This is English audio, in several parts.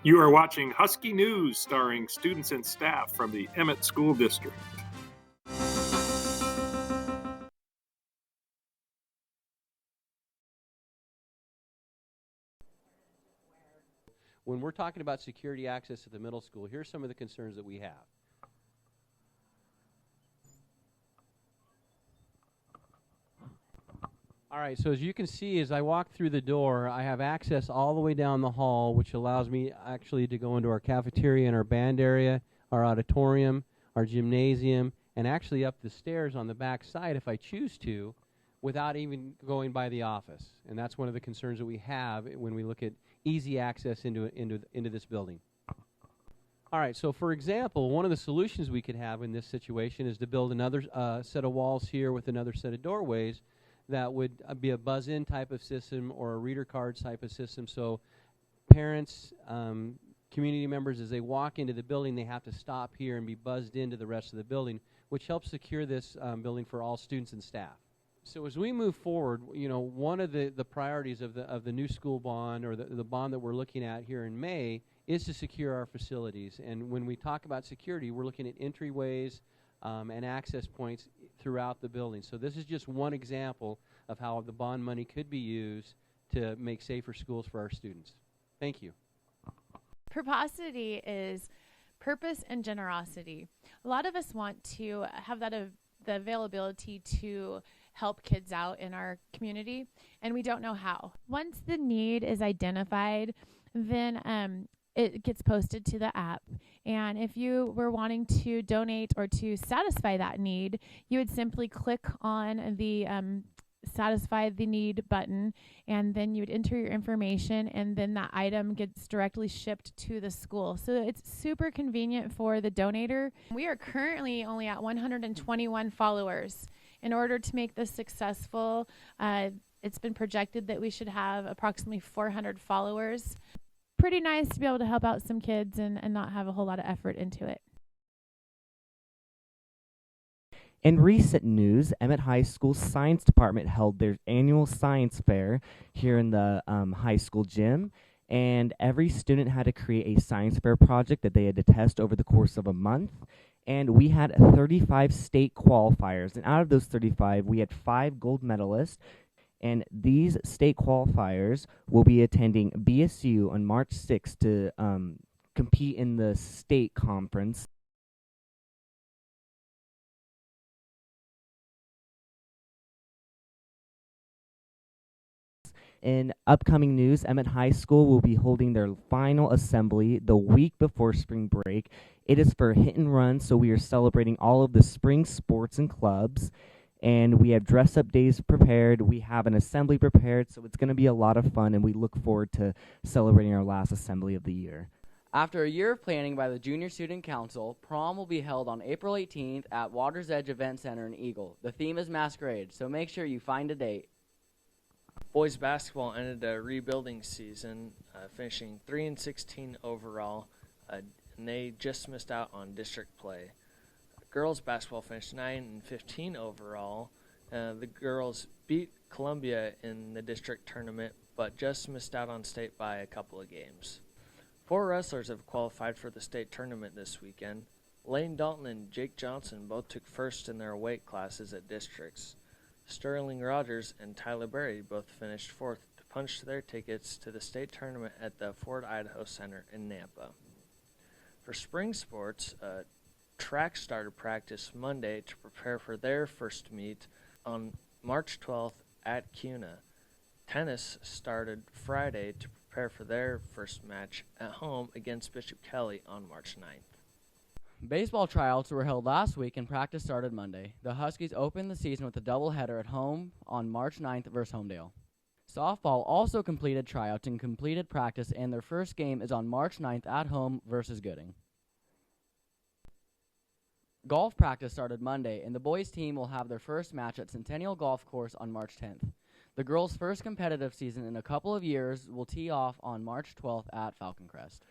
You are watching Huskie News, starring students and staff from the Emmett School District. When we're talking about security access at the middle school, here's some of the concerns that we have. All right, so as you can see, as I walk through the door, I have access all the way down the hall, which allows me actually to go into our cafeteria and our band area, our auditorium, our gymnasium, and actually up the stairs on the back side if I choose to, without even going by the office. And that's one of the concerns that we have when we look at easy access into this building. All right, so for example, one of the solutions we could have in this situation is to build another set of walls here with another set of doorways that would be a buzz-in type of system or a reader card type of system, so parents, community members, as they walk into the building, they have to stop here and be buzzed into the rest of the building, which helps secure this building for all students and staff. So as we move forward, you know, one of the priorities of the new school bond, or the bond that we're looking at here in May, is to secure our facilities. And when we talk about security, we're looking at entryways and access points throughout the building. So this is just one example of how the bond money could be used to make safer schools for our students. Thank you. Purposity is purpose and generosity. A lot of us want to have that the availability to help kids out in our community, and we don't know how. Once the need is identified, then it gets posted to the app. And if you were wanting to donate or to satisfy that need, you would simply click on the satisfy the need button, and then you would enter your information, and then that item gets directly shipped to the school. So it's super convenient for the donator. We are currently only at 121 followers. In order to make this successful, it's been projected that we should have approximately 400 followers. Pretty nice to be able to help out some kids and not have a whole lot of effort into it. In recent news, Emmett High School Science Department held their annual science fair here in the high school gym, and every student had to create a science fair project that they had to test over the course of a month. And we had 35 state qualifiers, and out of those 35, we had 5 gold medalists. And these state qualifiers will be attending BSU on March 6th to compete in the state conference. In upcoming news, Emmett High School will be holding their final assembly the week before spring break. It is for hit and run, so we are celebrating all of the spring sports and clubs. And we have dress-up days prepared. We have an assembly prepared, so it's going to be a lot of fun, and we look forward to celebrating our last assembly of the year. After a year of planning by the Junior Student Council, prom will be held on April 18th at Water's Edge Event Center in Eagle. The theme is Masquerade, so make sure you find a date. Boys basketball ended a rebuilding season, finishing 3-16 overall, and they just missed out on district play. Girls basketball finished 9-15 overall. The girls beat Columbia in the district tournament, but just missed out on state by a couple of games. 4 wrestlers have qualified for the state tournament this weekend. Lane Dalton and Jake Johnson both took first in their weight classes at districts. Sterling Rogers and Tyler Berry both finished 4th to punch their tickets to the state tournament at the Ford Idaho Center in Nampa. For spring sports, track started practice Monday to prepare for their first meet on March 12th at CUNA. Tennis started Friday to prepare for their first match at home against Bishop Kelly on March 9th. Baseball tryouts were held last week and practice started Monday. The Huskies opened the season with a doubleheader at home on March 9th versus Homedale. Softball also completed tryouts and completed practice, and their first game is on March 9th at home versus Gooding. Golf practice started Monday, and the boys' team will have their first match at Centennial Golf Course on March 10th. The girls' first competitive season in a couple of years will tee off on March 12th at Falcon Crest.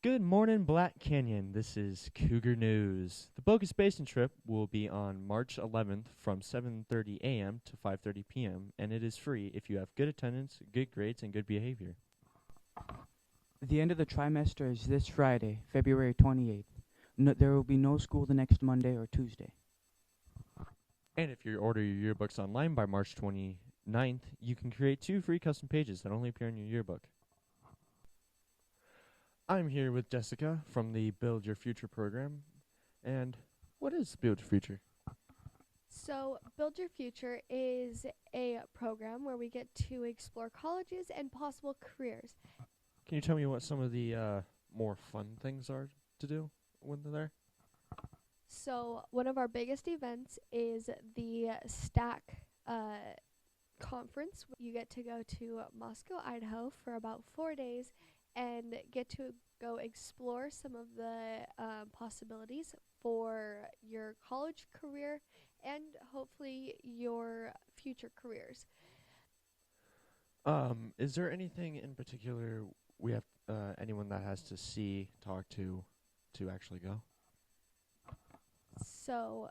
Good morning, Black Canyon. This is Cougar News. The Bogus Basin trip will be on March 11th from 7:30 a.m. to 5:30 p.m., and it is free if you have good attendance, good grades, and good behavior. The end of the trimester is this Friday, February 28th. There will be no school the next Monday or Tuesday. And if you order your yearbooks online by March 29th, you can create 2 free custom pages that only appear in your yearbook. I'm here with Jessica from the Build Your Future program. And what is Build Your Future? So, Build Your Future is a program where we get to explore colleges and possible careers. Can you tell me what some of the more fun things are to do when they're there? So, one of our biggest events is the STAC conference. You get to go to Moscow, Idaho for about 4 days and get to go explore some of the possibilities for your college career and hopefully your future careers. Is there anything in particular we have anyone that has to see, talk to actually go? So,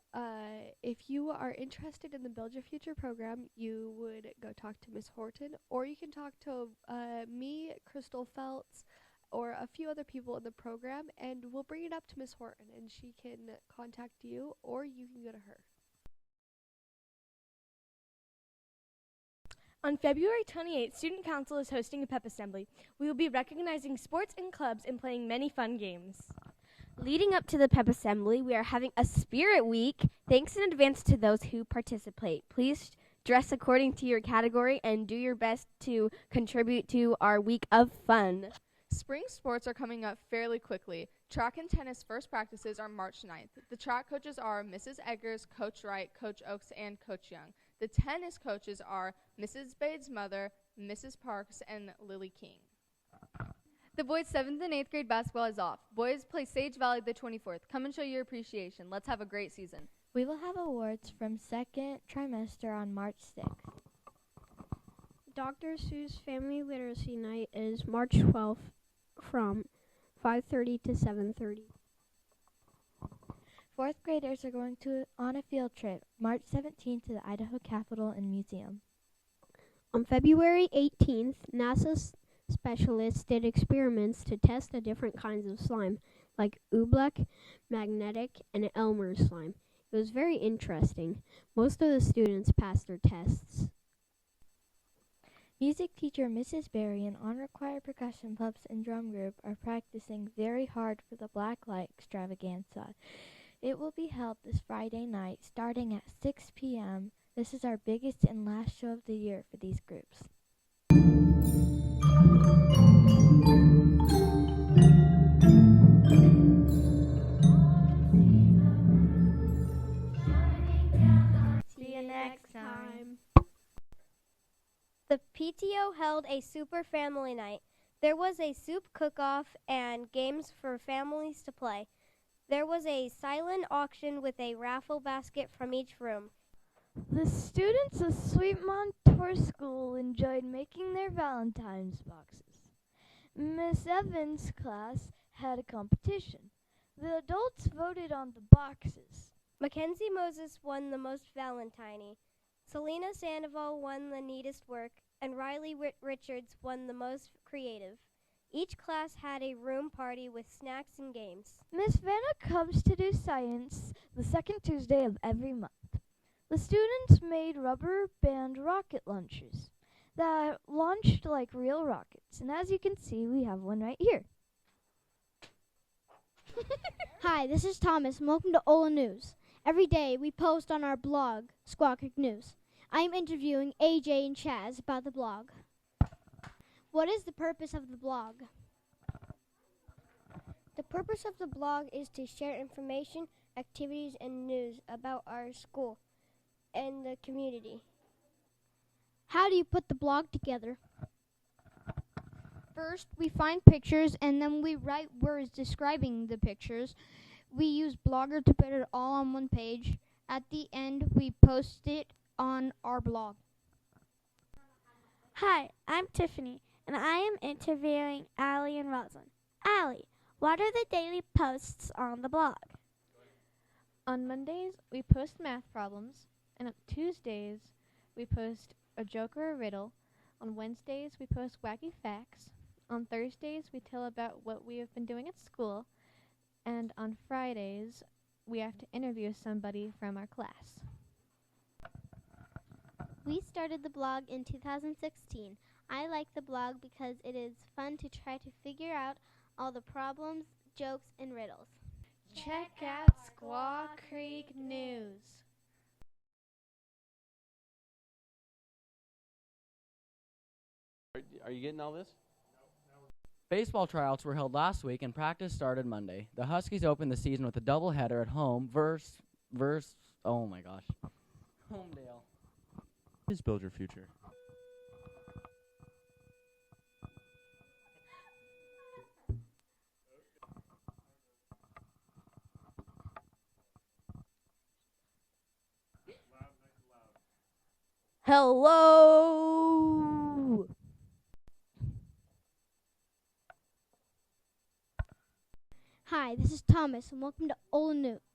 if you are interested in the Build Your Future program, you would go talk to Miss Horton, or you can talk to me, Crystal Feltz, or a few other people in the program, and we'll bring it up to Miss Horton, and she can contact you, or you can go to her. On February 28th, Student Council is hosting a pep assembly. We will be recognizing sports and clubs and playing many fun games. Leading up to the pep assembly, we are having a spirit week. Thanks in advance to those who participate. Please dress according to your category and do your best to contribute to our week of fun. Spring sports are coming up fairly quickly. Track and tennis first practices are March 9th. The track coaches are Mrs. Eggers, Coach Wright, Coach Oakes, and Coach Young. The tennis coaches are Mrs. Bade's mother, Mrs. Parks, and Lily King. The boys' 7th and 8th grade basketball is off. Boys play Sage Valley the 24th. Come and show your appreciation. Let's have a great season. We will have awards from second trimester on March 6th. Dr. Sue's Family Literacy Night is March 12th from 5:30 to 7:30. 4th graders are going on a field trip March 17th to the Idaho Capitol and Museum. On February 18th, NASA specialists did experiments to test the different kinds of slime, like oobleck, magnetic, and Elmer's slime. It was very interesting. Most of the students passed their tests. Music teacher Mrs. Berry and honor choir percussion pups and drum group are practicing very hard for the Blacklight extravaganza. It will be held this Friday night starting at 6 p.m. This is our biggest and last show of the year for these groups. See you next time. The PTO held a super family night. There was a soup cook-off and games for families to play. There was a silent auction with a raffle basket from each room. The students of Sweet-Montour School enjoyed making their Valentine's boxes. Miss Evans' class had a competition. The adults voted on the boxes. Mackenzie Moses won the most Valentine-y. Selena Sandoval won the neatest work, and Riley Richards won the most creative. Each class had a room party with snacks and games. Miss Vanna comes to do science the second Tuesday of every month. The students made rubber band rocket launchers that launched like real rockets. And as you can see, we have one right here. Hi, this is Thomas, and welcome to Ola News. Every day we post on our blog, Squawk Creek News. I am interviewing AJ and Chaz about the blog. What is the purpose of the blog? The purpose of the blog is to share information, activities, and news about our school and the community. How do you put the blog together? First, we find pictures, and then we write words describing the pictures. We use Blogger to put it all on one page. At the end, we post it on our blog. Hi, I'm Tiffany, and I am interviewing Allie and Rosalind. Allie, what are the daily posts on the blog? On Mondays, we post math problems, and on Tuesdays, we post a joke or a riddle. On Wednesdays, we post wacky facts. On Thursdays, we tell about what we have been doing at school, and on Fridays, we have to interview somebody from our class. We started the blog in 2016. I like the blog because it is fun to try to figure out all the problems, jokes, and riddles. Check out Squaw Creek News. Are you getting all this? Baseball tryouts were held last week and practice started Monday. The Huskies opened the season with a doubleheader at home versus oh my gosh, Homedale. Please build your future. Hello. Hi, this is Thomas, and welcome to Ola News.